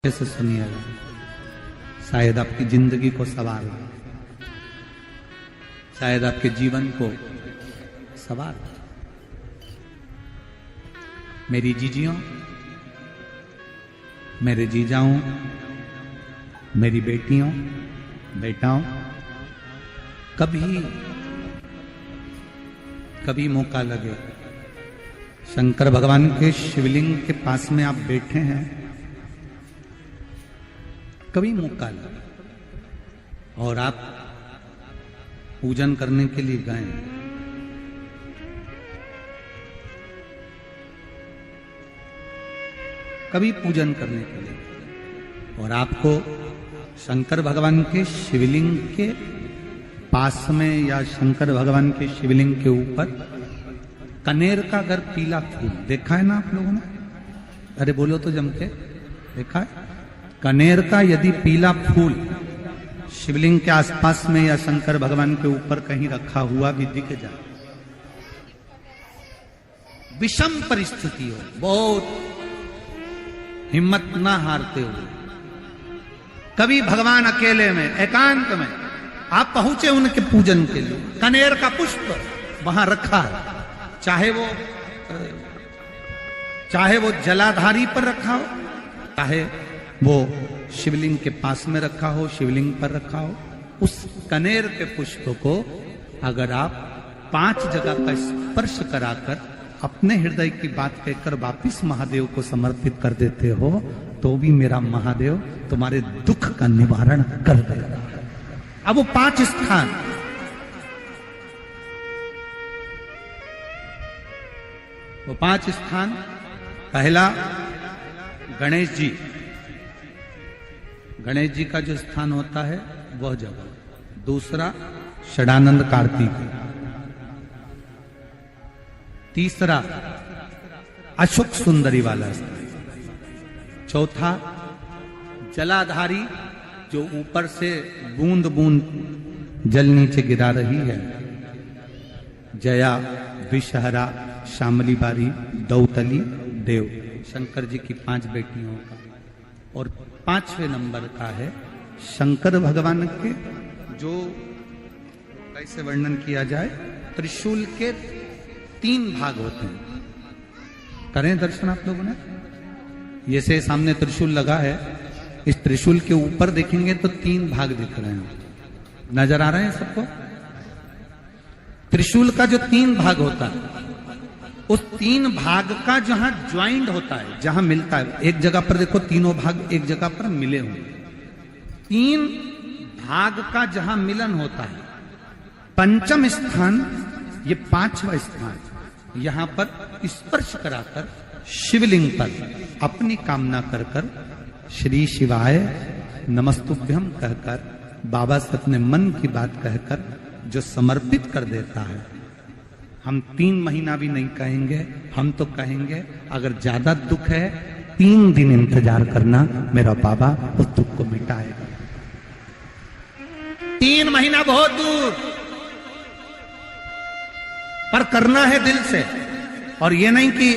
से सुनिएगा, शायद आपकी जिंदगी को सवार हो, शायद आपके जीवन को सवार हो। मेरी जीजियों, मेरे जीजाओं, मेरी बेटियों, बेटाओं, कभी मौका लगे, शंकर भगवान के शिवलिंग के पास में आप बैठे हैं, कभी मौका लगे और आप पूजन करने के लिए गए, कभी पूजन करने के लिए और आपको शंकर भगवान के शिवलिंग के पास में या शंकर भगवान के शिवलिंग के ऊपर कनेर का अगर पीला फूल देखा है ना आप लोगों ने? अरे बोलो तो जम के, देखा है? कनेर का यदि पीला फूल शिवलिंग के आसपास में या शंकर भगवान के ऊपर कहीं रखा हुआ भी दिख जाए, विषम परिस्थिति हो, बहुत हिम्मत ना हारते हुए, कभी भगवान अकेले में एकांत में आप पहुंचे उनके पूजन के लिए, कनेर का पुष्प वहां रखा है, चाहे वो जलाधारी पर रखा हो, चाहे वो शिवलिंग के पास में रखा हो, शिवलिंग पर रखा हो, उस कनेर के पुष्प को अगर आप 5 जगह का स्पर्श कराकर अपने हृदय की बात कहकर वापिस महादेव को समर्पित कर देते हो, तो भी मेरा महादेव तुम्हारे दुख का निवारण कर देगा। अब वो 5 स्थान, वो 5 स्थान, पहला गणेश जी, गणेश जी का जो स्थान होता है वह जगह, दूसरा षडानंद कार्तिक, तीसरा अशोक सुंदरी वाला स्थान, चौथा जलाधारी जो ऊपर से बूंद बूंद जल नीचे गिरा रही है, जया, विषहरा, शामली बारी, दौतली, देव, शंकर जी की 5 बेटियों का, और 5वें नंबर का है शंकर भगवान के, जो कैसे वर्णन किया जाए, त्रिशूल के 3 भाग होते हैं। करें दर्शन आप लोगों ने? ये से सामने त्रिशूल लगा है, इस त्रिशूल के ऊपर देखेंगे तो 3 भाग दिख रहे हैं, नजर आ रहे हैं सबको? त्रिशूल का जो 3 भाग होता है, उस 3 भाग का जहां ज्वाइंट होता है, जहां मिलता है, एक जगह पर देखो तीनों भाग एक जगह पर मिले हुए, 3 भाग का जहां मिलन होता है, 5वां स्थान, ये 5वां स्थान, यहां पर स्पर्श कराकर शिवलिंग पर अपनी कामना कर कर श्री शिवाय नमस्तुभ्यम कहकर, बाबा से अपने मन की बात कहकर जो समर्पित कर देता है, हम 3 महीना भी नहीं कहेंगे, हम तो कहेंगे अगर ज्यादा दुख है 3 दिन इंतजार करना, मेरा बाबा उस दुख को मिटाएगा। 3 महीना बहुत दूर, पर करना है दिल से। और ये नहीं कि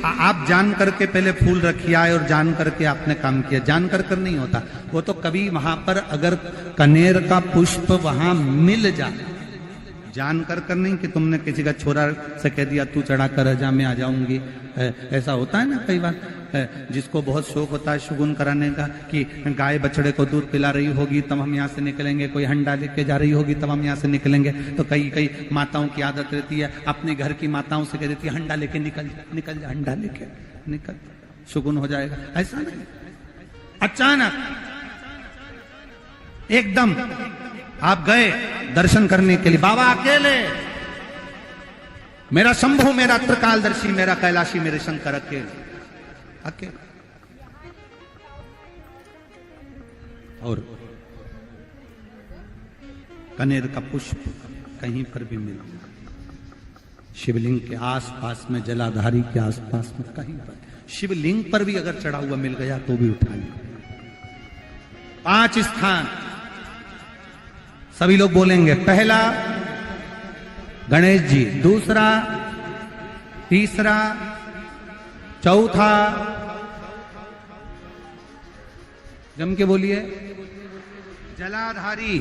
आप जान करके पहले फूल रखिए आए और जान करके आपने काम किया, जान कर नहीं होता वो तो। कभी वहां पर अगर कनेर का पुष्प वहां मिल जाए, जान कर नहीं कि तुमने किसी का छोरा से कह दिया तू चढ़ा कर जा, मैं आ जाऊंगी, ऐसा होता है ना कई बार, जिसको बहुत शौक होता है शगुन कराने का, कि गाय बछड़े को दूध पिला रही होगी तब हम यहाँ से निकलेंगे, कोई हंडा लेके जा रही होगी तब हम यहाँ से निकलेंगे, तो कई माताओं की आदत रहती है, अपने घर की माताओं से कह देती है हंडा लेके निकल जा, हंडा लेके निकल, शगुन हो जाएगा। ऐसा नहीं, अचानक एकदम आप गए दर्शन करने के लिए, बाबा अकेले, मेरा शंभु, मेरा त्रिकालदर्शी, मेरा कैलाशी, मेरे शंकर अकेले, और कनेर का पुष्प कहीं पर भी मिला, शिवलिंग के आसपास में, जलाधारी के आसपास में, कहीं पर, शिवलिंग पर भी अगर चढ़ा हुआ मिल गया तो भी उठा लिया। 5 स्थान सभी लोग बोलेंगे, पहला गणेश जी, दूसरा, तीसरा, चौथा, जम के बोलिए। जलाधारी,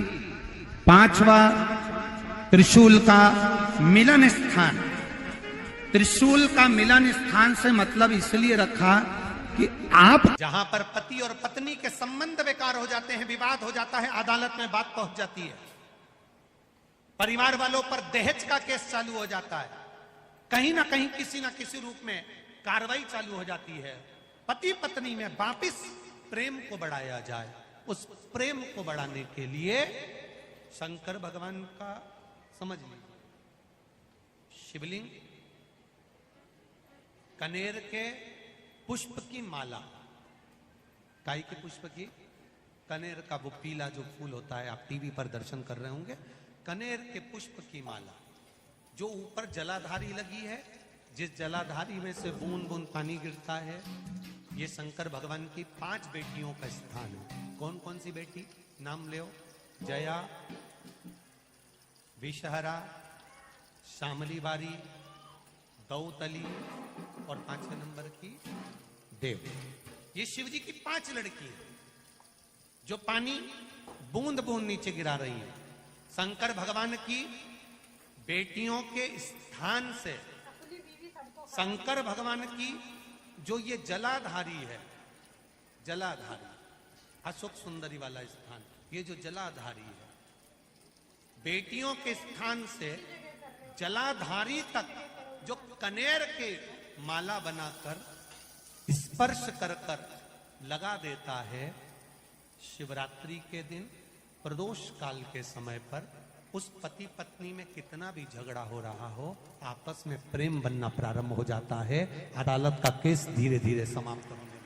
पांचवा त्रिशूल का मिलन स्थान। त्रिशूल का मिलन स्थान से मतलब इसलिए रखा कि आप जहां पर पति और पत्नी के संबंध बेकार हो जाते हैं, विवाद हो जाता है, अदालत में बात पहुंच जाती है, परिवार वालों पर दहेज का केस चालू हो जाता है, कहीं ना कहीं किसी ना किसी रूप में कार्रवाई चालू हो जाती है, पति पत्नी में वापिस प्रेम को बढ़ाया जाए, उस प्रेम को बढ़ाने के लिए शंकर भगवान का समझ लीजिए शिवलिंग, कनेर के पुष्प की माला, काई के पुष्प की, कनेर का वो पीला जो फूल होता है, आप टीवी पर दर्शन कर रहे होंगे, कनेर के पुष्प की माला जो ऊपर जलाधारी लगी है, जिस जलाधारी में से बूंद बूंद पानी गिरता है, ये शंकर भगवान की 5 बेटियों का स्थान है। कौन कौन सी बेटी नाम ले? जया, विषहरा, शामली बारी, दौतली और 5वें नंबर की देव। ये शिव जी की 5 लड़की है जो पानी बूंद बूंद नीचे गिरा रही है। शंकर भगवान की बेटियों के स्थान से शंकर भगवान की जो ये जलाधारी है, जलाधारी अशोक सुंदरी वाला स्थान, ये जो जलाधारी है, बेटियों के स्थान से जलाधारी तक जो कनेर के माला बनाकर स्पर्श कर कर लगा देता है, शिवरात्रि के दिन प्रदोष काल के समय पर उस पति पत्नी में कितना भी झगड़ा हो रहा हो, आपस में प्रेम बनना प्रारंभ हो जाता है। अदालत का केस धीरे धीरे समाप्त होने,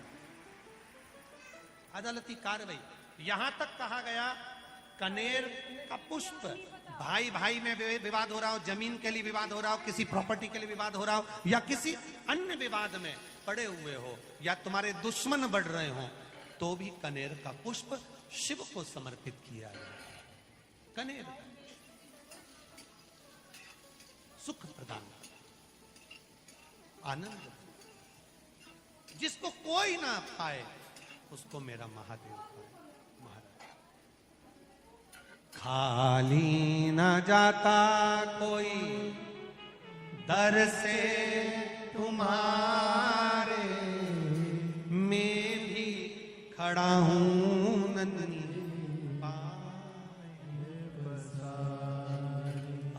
अदालती कार्रवाई। यहां तक कहा गया कनेर का पुष्प, भाई भाई में विवाद हो रहा हो, जमीन के लिए विवाद हो रहा हो, किसी प्रॉपर्टी के लिए विवाद हो रहा हो, या किसी अन्य विवाद में पड़े हुए हो, या तुम्हारे दुश्मन बढ़ रहे हो, तो भी कनेर का पुष्प शिव को समर्पित किया है। कनेर सुख प्रदान, आनंद, जिसको कोई ना पाए उसको मेरा महादेव महाराज। खाली ना जाता कोई दर से तुम्हारे, मैं भी खड़ा हूं नन्ही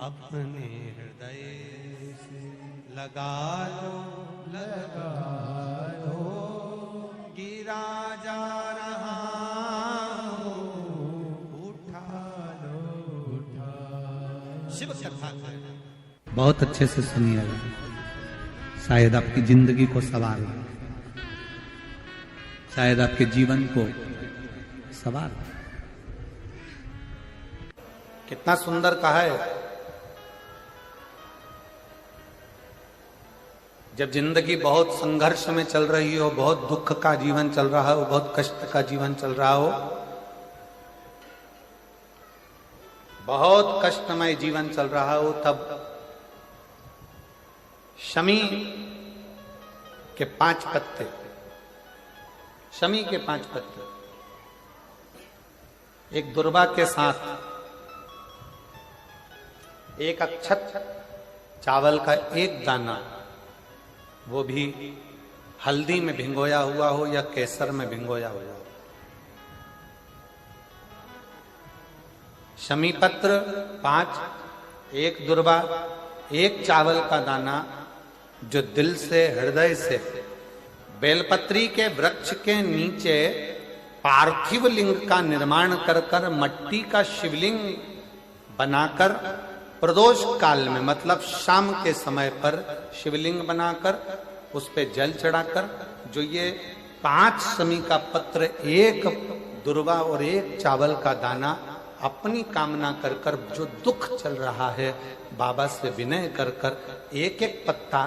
अपने हृदय से लगा लो, गिरा जा रहा हूं, उठा लो। शिव कथा बहुत अच्छे से सुनिएगा, शायद आपकी जिंदगी को सवार, शायद आपके जीवन को सवार। कितना सुंदर कहा है। जब जिंदगी बहुत संघर्ष में चल रही हो, बहुत दुख का जीवन चल रहा हो, बहुत कष्ट का जीवन चल रहा हो, बहुत कष्टमय जीवन चल रहा हो, तब शमी के 5 पत्ते, शमी के 5 पत्ते, एक दुर्वा के साथ एक अक्षत चावल का एक दाना, वो भी हल्दी में भिंगोया हुआ हो या केसर में भिंगोया हुआ हो, शमी पत्र 5, एक दुर्वा, एक चावल का दाना, जो दिल से हृदय से बेलपत्री के वृक्ष के नीचे पार्थिव लिंग का निर्माण कर कर मट्टी का शिवलिंग बनाकर प्रदोष काल में, मतलब शाम के समय पर शिवलिंग बनाकर उस पे जल चढ़ाकर, जो ये 5 शमी का पत्र, एक दुर्वा और एक चावल का दाना, अपनी कामना कर कर जो दुख चल रहा है बाबा से विनय कर कर एक एक पत्ता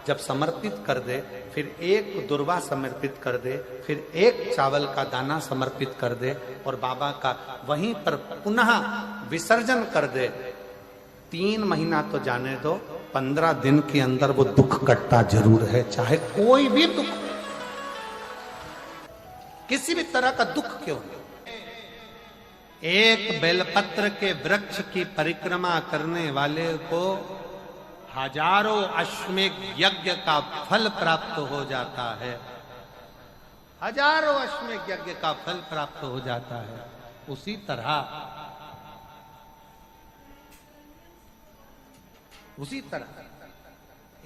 जब समर्पित कर दे, फिर एक दुर्वा समर्पित कर दे, फिर एक चावल का दाना समर्पित कर दे और बाबा का वहीं पर पुनः विसर्जन कर दे, 3 महीना तो जाने दो, 15 दिन के अंदर वो दुख कटता जरूर है, चाहे कोई भी दुख। किसी भी तरह का दुख क्यों नहीं, एक बेलपत्र के वृक्ष की परिक्रमा करने वाले को हजारों अश्वमेध यज्ञ का फल प्राप्त हो जाता है, हजारों अश्वमेध यज्ञ का फल प्राप्त हो जाता है। उसी तरह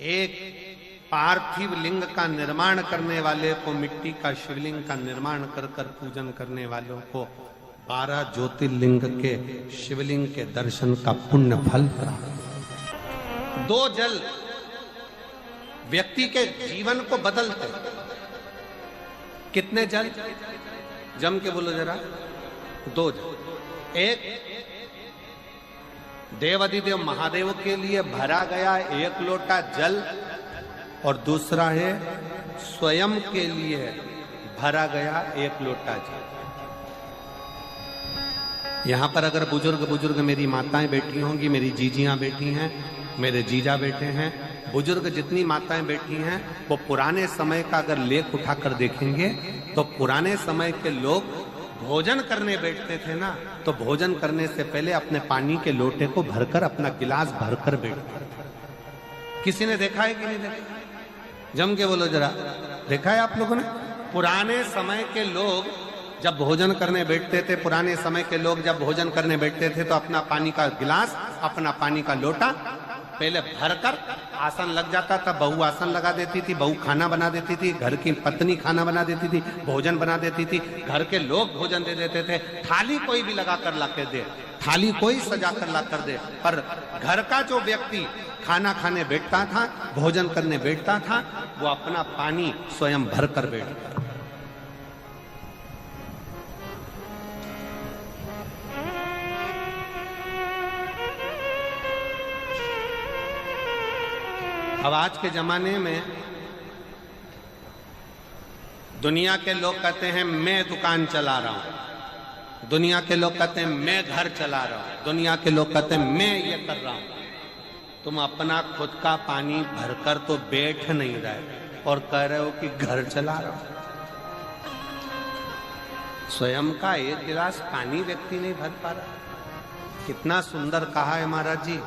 एक पार्थिव लिंग का निर्माण करने वाले को, मिट्टी का शिवलिंग का निर्माण कर कर पूजन करने वालों को 12 ज्योतिर्लिंग के शिवलिंग के दर्शन का पुण्य फल प्राप्त। 2 जल व्यक्ति के जीवन को बदलते। कितने जल? जम के बोलो जरा। 2 जल। एक देवाधिदेव महादेव के लिए भरा गया 1 लोटा जल, और दूसरा है स्वयं के लिए भरा गया 1 लोटा जल। यहां पर अगर बुजुर्ग मेरी माताएं बैठी होंगी, मेरी जीजियां बैठी हैं, मेरे जीजा बैठे हैं, बुजुर्ग जितनी माताएं बैठी हैं, वो पुराने समय का अगर लेख उठाकर देखेंगे तो पुराने समय के लोग भोजन करने बैठते थे ना, तो भोजन करने से पहले अपने पानी के लोटे को भरकर, अपना गिलास भरकर बैठते थे। किसी ने देखा है कि नहीं देखा? जम के बोलो जरा, देखा है आप लोगों ने? पुराने समय के लोग जब भोजन करने बैठते थे, पुराने समय के लोग जब भोजन करने बैठते थे तो अपना पानी का गिलास, अपना पानी का लोटा पहले भरकर आसन लग जाता था। बहू आसन लगा देती थी, बहू खाना बना देती थी, घर की पत्नी खाना बना देती थी, भोजन बना देती थी, घर के लोग भोजन दे देते थे। थाली कोई भी लगा कर ला कर दे, थाली कोई सजा कर ला कर दे, पर घर का जो व्यक्ति खाना खाने बैठता था, भोजन करने बैठता था, वो अपना पानी स्वयं भर कर बैठता था। अब आज के जमाने में दुनिया के लोग कहते हैं मैं दुकान चला रहा हूं, दुनिया के लोग कहते हैं मैं घर चला रहा हूं, दुनिया के लोग कहते हैं मैं ये कर रहा हूं। तुम अपना खुद का पानी भरकर तो बैठ नहीं रहे और कह रहे हो कि घर चला रहा हूं। स्वयं का 1 गिलास पानी व्यक्ति नहीं भर पा रहा। कितना सुंदर कहा है महाराज जी।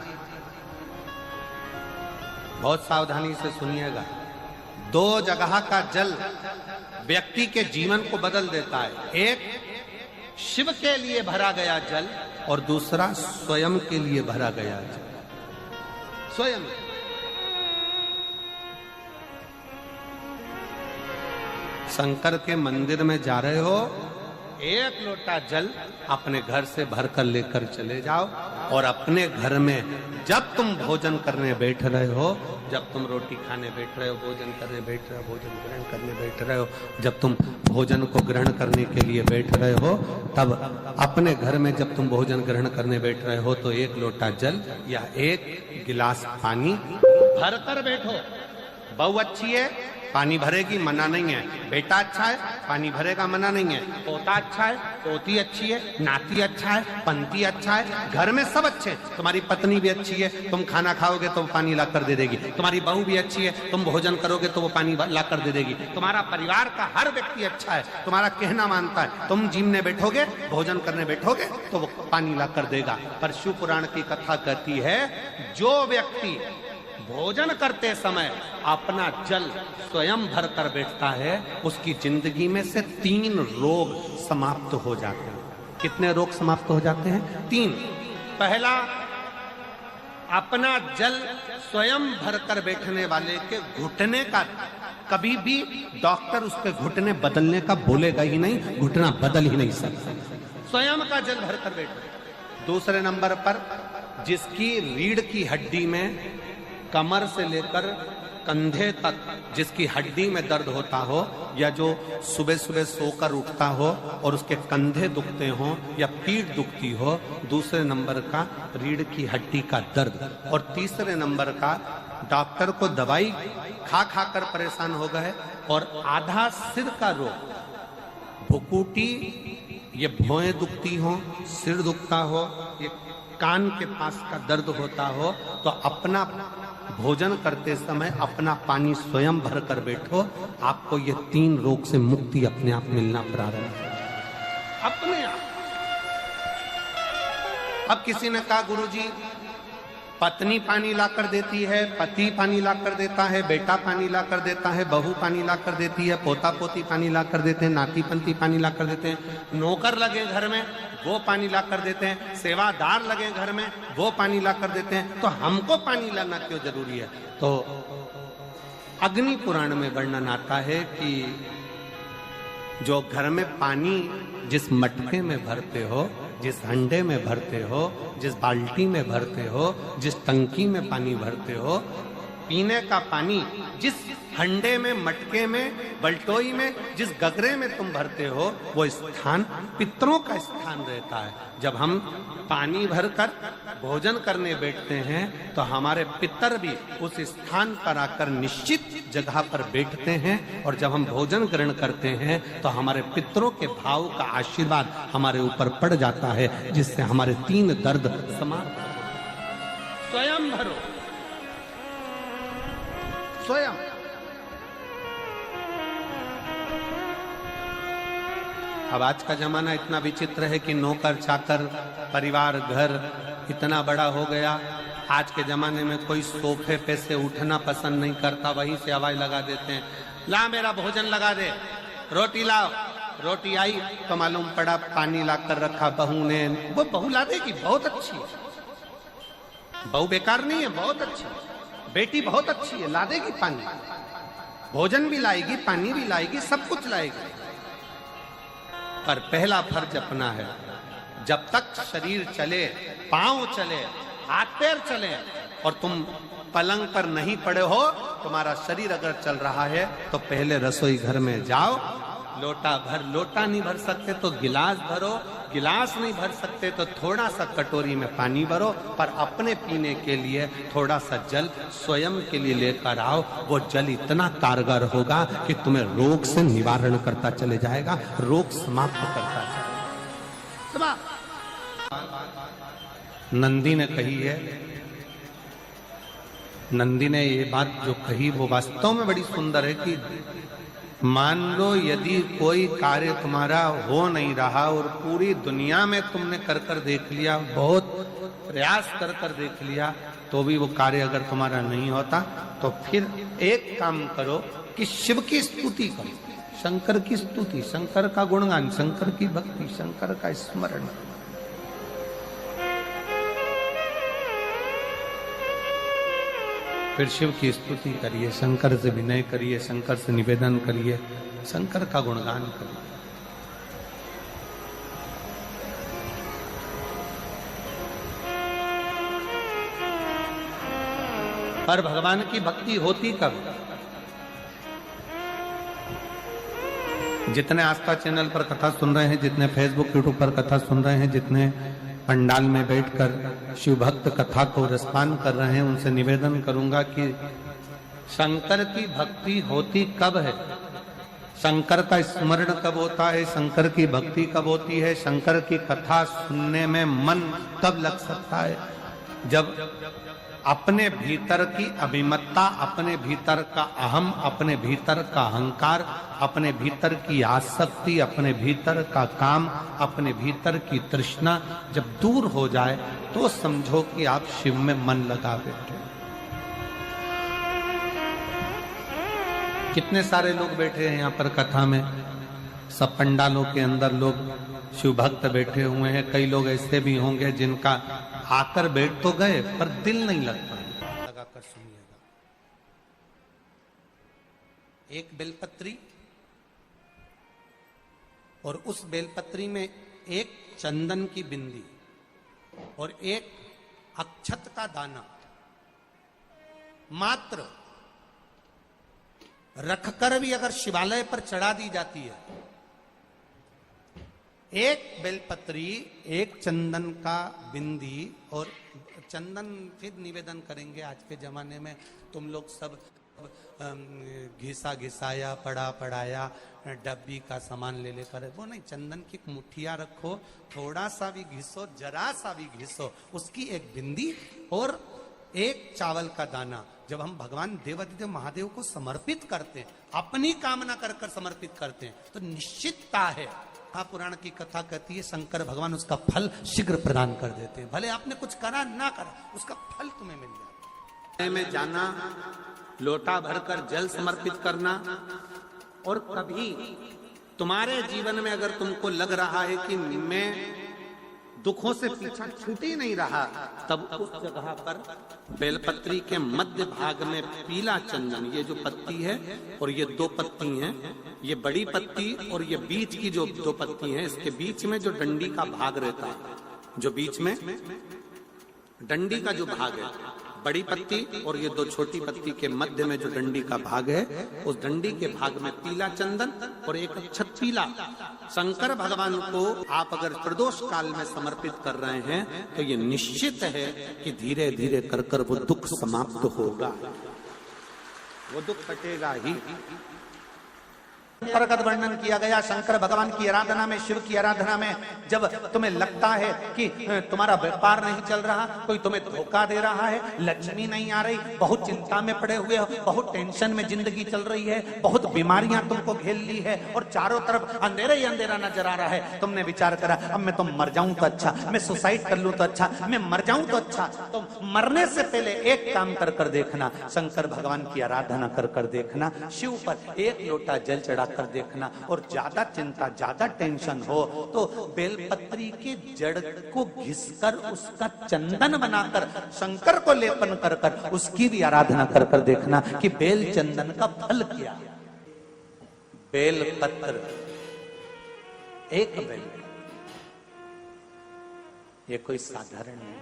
बहुत सावधानी से सुनिएगा। 2 जगह का जल व्यक्ति के जीवन को बदल देता है। एक शिव के लिए भरा गया जल और दूसरा स्वयं के लिए भरा गया जल। स्वयं शंकर के मंदिर में जा रहे हो, 1 लोटा जल अपने घर से भरकर लेकर चले जाओ, और अपने घर में जब तुम भोजन करने बैठ रहे हो, जब तुम रोटी खाने बैठ रहे हो, भोजन करने बैठ रहे हो, भोजन ग्रहण करने बैठ रहे हो, जब तुम भोजन को ग्रहण करने के लिए बैठ रहे हो, तब अपने घर में जब तुम भोजन ग्रहण करने बैठ रहे हो तो 1 लोटा जल या 1 गिलास पानी भर कर बैठो। बहू अच्छी है, पानी भरेगी, मना नहीं है। बेटा अच्छा है, पानी भरेगा, मना नहीं है। पोता अच्छा है, पोती अच्छी है, नाती अच्छा है, पंती अच्छा है, घर में सब अच्छे। तुम्हारी पत्नी भी अच्छी है, तुम खाना खाओगे तो वो पानी ला कर दे देगी। तुम्हारी बहू भी अच्छी है, तुम भोजन करोगे तो वो पानी ला कर दे देगी। तुम्हारा परिवार का हर व्यक्ति अच्छा है, तुम्हारा कहना मानता है। तुम जिमने बैठोगे, भोजन करने बैठोगे तो वो पानी ला कर देगा। पर शिव पुराण की कथा कहती है, जो व्यक्ति भोजन करते समय अपना जल स्वयं भर कर बैठता है, उसकी जिंदगी में से 3 रोग समाप्त हो जाते हैं। कितने रोग समाप्त हो जाते हैं? 3। पहला, अपना जल स्वयं भर कर बैठने वाले के घुटने का कभी भी डॉक्टर उसके घुटने बदलने का बोलेगा ही नहीं, घुटना बदल ही नहीं सकता। स्वयं का जल भर कर बैठे। दूसरे नंबर पर, जिसकी रीढ़ की हड्डी में कमर से लेकर कंधे तक जिसकी हड्डी में दर्द होता हो, या जो सुबह सुबह सोकर उठता हो और उसके कंधे दुखते हो या पीठ दुखती हो। दूसरे नंबर का रीढ़ की हड्डी का दर्द। और तीसरे नंबर का, डॉक्टर को दवाई खा खा कर परेशान हो गए और आधा सिर का रोग, भुकुटी, ये भौएं दुखती हो, सिर दुखता हो, ये कान के पास का दर्द होता हो, तो अपना भोजन करते समय अपना पानी स्वयं भर कर बैठो, आपको ये 3 रोग से मुक्ति अपने आप मिलना प्रारंभ होगा, अपने आप। अब किसी ने कहा गुरुजी पत्नी पानी लाकर देती है, पति पानी लाकर देता है, बेटा पानी लाकर देता है, बहू पानी लाकर देती है, पोता पोती पानी लाकर देते हैं, नाती पंती पानी लाकर देते हैं, नौकर लगे घर में वो पानी लाकर देते हैं, सेवादार लगे घर में वो पानी लाकर देते हैं, तो हमको पानी लाना क्यों जरूरी है? तो अग्नि पुराण में वर्णन आता है कि जो घर में पानी जिस मटके में भरते हो, जिस हंडे में भरते हो, जिस बाल्टी में भरते हो, जिस टंकी में पानी भरते हो, पीने का पानी जिस हंडे में, मटके में, बल्टोई में, जिस गगरे में तुम भरते हो, वो स्थान पितरों का स्थान रहता है। जब हम पानी भरकर भोजन करने बैठते हैं तो हमारे पितर भी उस स्थान पर आकर निश्चित जगह पर बैठते हैं, और जब हम भोजन ग्रहण करते हैं तो हमारे पितरों के भाव का आशीर्वाद हमारे ऊपर पड़ जाता है, जिससे हमारे 3 दर्द समाप्त हो। स्वयं भरो, स्वयं। अब आज का जमाना इतना विचित्र है कि नौकर चाकर, परिवार, घर इतना बड़ा हो गया। आज के जमाने में कोई सोफे पे से उठना पसंद नहीं करता, वहीं से आवाज लगा देते हैं, ला मेरा भोजन लगा दे, रोटी लाओ। रोटी आई तो मालूम पड़ा पानी ला कर रखा बहू ने। वो बहू ला देगी, बहुत अच्छी है, बहू बेकार नहीं है, बहुत अच्छी है, बेटी बहुत अच्छी है, ला देगी पानी, भोजन भी लाएगी, पानी भी लाएगी, सब कुछ लाएगी। पर पहला फर्ज अपना है, जब तक शरीर चले, पांव चले, हाथ पैर चले, और तुम पलंग पर नहीं पड़े हो, तुम्हारा शरीर अगर चल रहा है तो पहले रसोई घर में जाओ, लोटा भर, लोटा नहीं भर सकते तो गिलास भरो, गिलास नहीं भर सकते तो थोड़ा सा कटोरी में पानी भरो, पर अपने पीने के लिए थोड़ा सा जल स्वयं के लिए लेकर आओ। वो जल इतना कारगर होगा कि तुम्हें रोग से निवारण करता चले जाएगा, रोग समाप्त करता चलेगा। नंदी ने कही है, नंदी ने ये बात जो कही वो वास्तव में बड़ी सुंदर है कि मान लो यदि कोई कार्य तुम्हारा हो नहीं रहा और पूरी दुनिया में तुमने कर कर देख लिया, बहुत प्रयास कर कर देख लिया, तो भी वो कार्य अगर तुम्हारा नहीं होता, तो फिर एक काम करो कि शिव की स्तुति करो, शंकर की स्तुति, शंकर का गुणगान, शंकर की भक्ति, शंकर का स्मरण। फिर शिव की स्तुति करिए, शंकर से विनय करिए, शंकर से निवेदन करिए, शंकर का गुणगान करिए। पर भगवान की भक्ति होती कब? जितने आस्था चैनल पर कथा सुन रहे हैं, जितने फेसबुक यूट्यूब पर कथा सुन रहे हैं, जितने पंडाल में बैठकर शिव भक्त कथा को रसपान कर रहे हैं, उनसे निवेदन करूंगा कि शंकर की भक्ति होती कब है, शंकर का स्मरण कब होता है, शंकर की भक्ति कब होती है, शंकर की कथा सुनने में मन कब लग सकता है, जब अपने भीतर की अभिमत्ता, अपने भीतर का अहम, अपने भीतर का अहंकार, अपने भीतर की आसक्ति, अपने भीतर का काम, अपने भीतर की तृष्णा जब दूर हो जाए तो समझो कि आप शिव में मन लगा बैठे। कितने सारे लोग बैठे हैं यहाँ पर कथा में, सब पंडालों के अंदर लोग शिव भक्त बैठे हुए हैं। कई लोग ऐसे भी होंगे जिनका आकर बैठ तो गए पर दिल नहीं लगता। लगाकर सुनिएगा, एक बेलपत्री और उस बेलपत्री में एक चंदन की बिंदी और एक अक्षत का दाना मात्र रखकर भी अगर शिवालय पर चढ़ा दी जाती है, एक बेलपत्री, एक चंदन का बिंदी, और चंदन फिर निवेदन करेंगे। आज के जमाने में तुम लोग सब घिसा घिसाया, पड़ा पड़ाया, डब्बी का सामान ले लेकर, वो नहीं, चंदन की मुठिया रखो, थोड़ा सा भी घिसो, जरा सा भी घिसो, उसकी एक बिंदी और एक चावल का दाना, जब हम भगवान देवादिदेव महादेव को समर्पित करते हैं, अपनी कामना कर कर समर्पित करते हैं, तो निश्चितता है। पुराण की कथा कहती है शंकर भगवान उसका फल शीघ्र प्रदान कर देते हैं। भले आपने कुछ करा ना करा, उसका फल तुम्हें मिल जाए। में जाना, लोटा भरकर जल समर्पित करना, और कभी तुम्हारे जीवन में अगर तुमको लग रहा है कि मैं दुखों से पीछा छूट ही नहीं रहा, तब उस जगह पर बेलपत्री के मध्य भाग में पीला चंदन, ये जो पत्ती है और ये दो पत्ती हैं, ये बड़ी पत्ती और ये बीच की जो दो पत्ती हैं, इसके बीच में जो डंडी का भाग रहता है, जो बीच में डंडी का जो भाग है, बड़ी पत्ती और ये दो छोटी पत्ती के मध्य में जो डंडी का भाग है, उस डंडी के भाग में पीला चंदन और एक अक्षत पीला शंकर भगवान को आप अगर प्रदोष काल में समर्पित कर रहे हैं, तो ये निश्चित है कि धीरे धीरे कर कर वो दुख समाप्त होगा, वो दुख कटेगा ही। प्रगट वर्णन किया गया शंकर भगवान की आराधना में, शिव की आराधना में। जब तुम्हें लगता है कि तुम्हारा व्यापार नहीं चल रहा, कोई तुम्हें धोखा दे रहा है, लक्ष्मी नहीं आ रही, बहुत चिंता में पड़े हुए हो, बहुत टेंशन में जिंदगी चल रही है, बहुत बीमारियां तुमको घेर ली है और चारों तरफ अंधेरा ही अंधेरा नजर आ रहा है, तुमने विचार करा अब मैं तो मर जाऊं तो अच्छा, मैं सुसाइड कर लूं तो अच्छा, मैं मर जाऊं तो अच्छा। तो मरने से पहले एक काम कर कर देखना, शंकर भगवान की आराधना कर कर देखना, शिव पर एक लोटा जल चढ़ा कर देखना, और ज्यादा चिंता ज्यादा टेंशन हो तो बेलपत्री के जड़ को घिसकर उसका चंदन बनाकर शंकर को लेपन कर कर उसकी भी आराधना कर कर देखना कि बेल चंदन का फल क्या। बेल पत्र, एक बेल, ये कोई साधारण नहीं,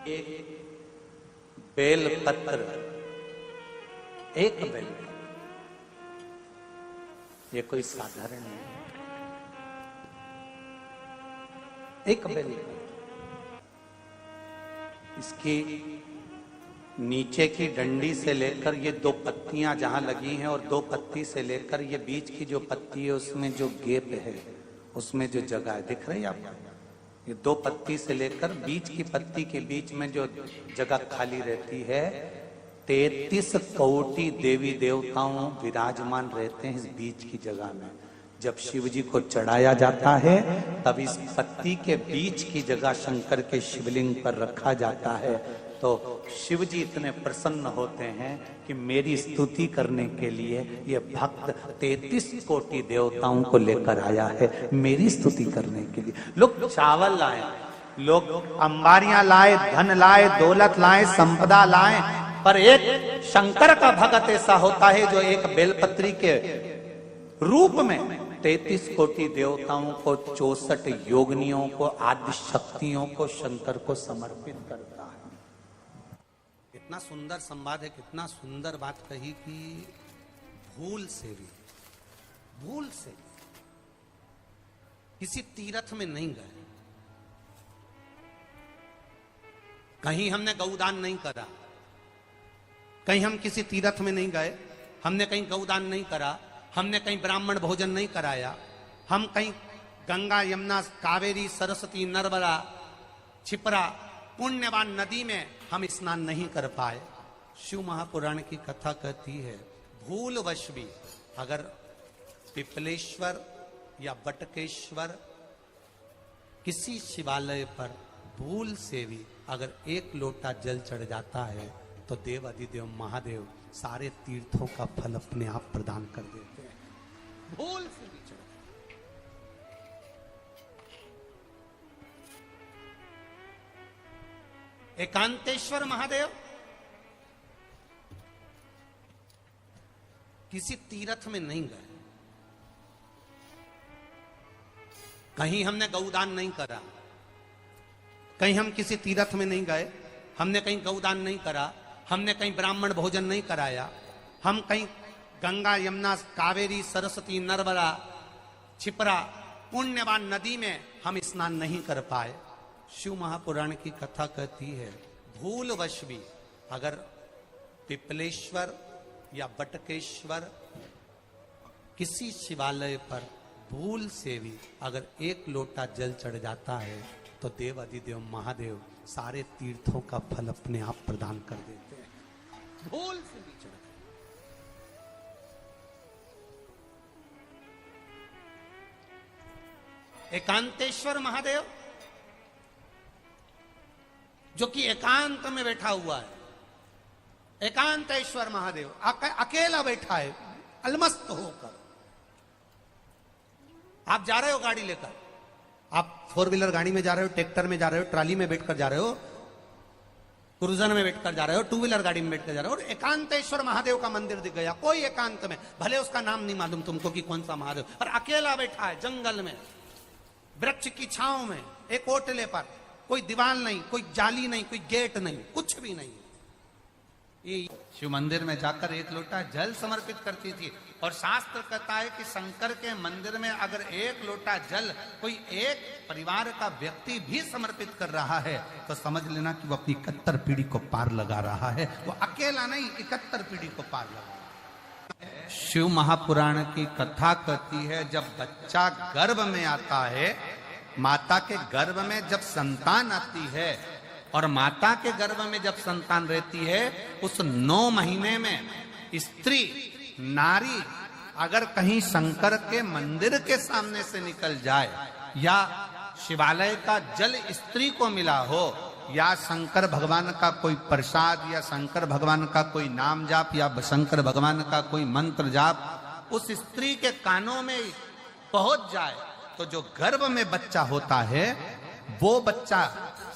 एक बेल पत्र, एक बेल, ये कोई साधारण नहीं, एक बेल। इसकी नीचे की डंडी से लेकर ये दो पत्तियां जहां लगी हैं, और दो पत्ती से लेकर ये बीच की जो पत्ती है उसमें जो गैप है, उसमें जो जगह है, दिख रही है आपको? ये दो पत्ती से लेकर बीच की पत्ती के बीच में जो जगह खाली रहती है, 33 कोटि देवी देवताओं विराजमान रहते हैं इस बीच की जगह में। जब शिव जी को चढ़ाया जाता है तब इस पत्ती के बीच की जगह शंकर के शिवलिंग पर रखा जाता है, तो शिव जी इतने प्रसन्न होते हैं कि मेरी स्तुति करने के लिए ये भक्त 33 कोटि देवताओं को लेकर आया है, मेरी स्तुति करने के लिए। लोग चावल लाए, लोग अंबारियां लाए, धन लाए, दौलत लाए, संपदा लाए, पर एक शंकर का भक्त ऐसा होता है जो एक बेलपत्री के रूप में 33 कोटि देवताओं को, 64 योगिनियों को, आदि शक्तियों को शंकर को समर्पित करता है। कितना सुंदर संवाद है, कितना सुंदर बात कही कि भूल से भी किसी तीर्थ में नहीं गए, कहीं हमने गौदान नहीं करा, कहीं हम किसी तीर्थ में नहीं गए, हमने कहीं गौदान नहीं करा, हमने कहीं ब्राह्मण भोजन नहीं कराया, हम कहीं गंगा यमुना कावेरी सरस्वती नर्मदा छिपरा पुण्यवान नदी में हम स्नान नहीं कर पाए। शिव महापुराण की कथा कहती है भूलवश भी अगर पिपलेश्वर या बटकेश्वर किसी शिवालय पर भूल से भी अगर एक लोटा जल चढ़ जाता है तो देव अधिदेव महादेव सारे तीर्थों का फल अपने आप प्रदान कर देते हैं। भूल से भी चढ़, एकांतेश्वर महादेव किसी तीर्थ में नहीं गए, कहीं हमने गौदान नहीं करा, कहीं हम किसी तीर्थ में नहीं गए, हमने कहीं गौदान नहीं करा, हमने कहीं ब्राह्मण भोजन नहीं कराया, हम कहीं गंगा यमुना कावेरी सरस्वती नर्मदा छिपरा पुण्यवान नदी में हम स्नान नहीं कर पाए। शिव महापुराण की कथा कहती है भूलवश भी अगर पिपलेश्वर या बटकेश्वर किसी शिवालय पर भूल से भी अगर एक लोटा जल चढ़ जाता है तो तो देव अधिदेव महादेव सारे तीर्थों का फल अपने आप प्रदान कर देते हैं। भूल से भी चढ़ एकांतेश्वर महादेव जो कि एकांत में बैठा हुआ है, एकांतेश्वर महादेव अकेला बैठा है अलमस्त होकर। आप जा रहे हो गाड़ी लेकर, आप 4 व्हीलर गाड़ी में जा रहे हो, ट्रैक्टर में जा रहे हो, ट्राली में बैठकर जा रहे हो, क्रूजर में बैठकर जा रहे हो, 2 व्हीलर गाड़ी में बैठकर जा रहे हो, और एकांतेश्वर महादेव का मंदिर दिख गया, कोई एकांत में, भले उसका नाम नहीं मालूम तुमको कि कौन सा महादेव, पर अकेला बैठा है जंगल में, वृक्ष की छांव में, एक ओटले पर, कोई दीवार नहीं, कोई जाली नहीं, कोई गेट नहीं, कुछ भी नहीं। ये शिव मंदिर में जाकर 1 लोटा जल समर्पित करती थी। और शास्त्र कहता है कि शंकर के मंदिर में अगर 1 लोटा जल कोई एक परिवार का व्यक्ति भी समर्पित कर रहा है तो समझ लेना कि वो अपनी 71 पीढ़ी को पार लगा रहा है। वो अकेला नहीं, 71 पीढ़ी को पार लगा रहा है। शिव महापुराण की कथा कहती है जब बच्चा गर्भ में आता है, माता के गर्भ में जब संतान आती है और माता के गर्भ में जब संतान रहती है, उस 9 महीने में स्त्री नारी अगर कहीं शंकर के मंदिर के सामने से निकल जाए या शिवालय का जल स्त्री को मिला हो या शंकर भगवान का कोई प्रसाद या शंकर भगवान का कोई नाम जाप या शंकर भगवान का कोई मंत्र जाप उस स्त्री के कानों में पहुंच जाए तो जो गर्भ में बच्चा होता है वो बच्चा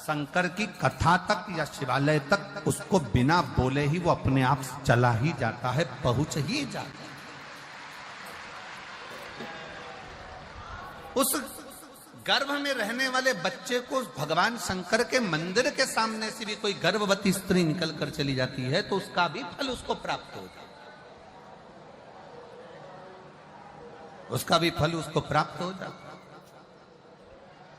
शंकर की कथा तक या शिवालय तक उसको बिना बोले ही वो अपने आप चला ही जाता है, पहुंच ही जाता है। उस गर्भ में रहने वाले बच्चे को भगवान शंकर के मंदिर के सामने से भी कोई गर्भवती स्त्री निकल कर चली जाती है तो उसका भी फल उसको प्राप्त हो जाता है, उसका भी फल उसको प्राप्त हो जाता है।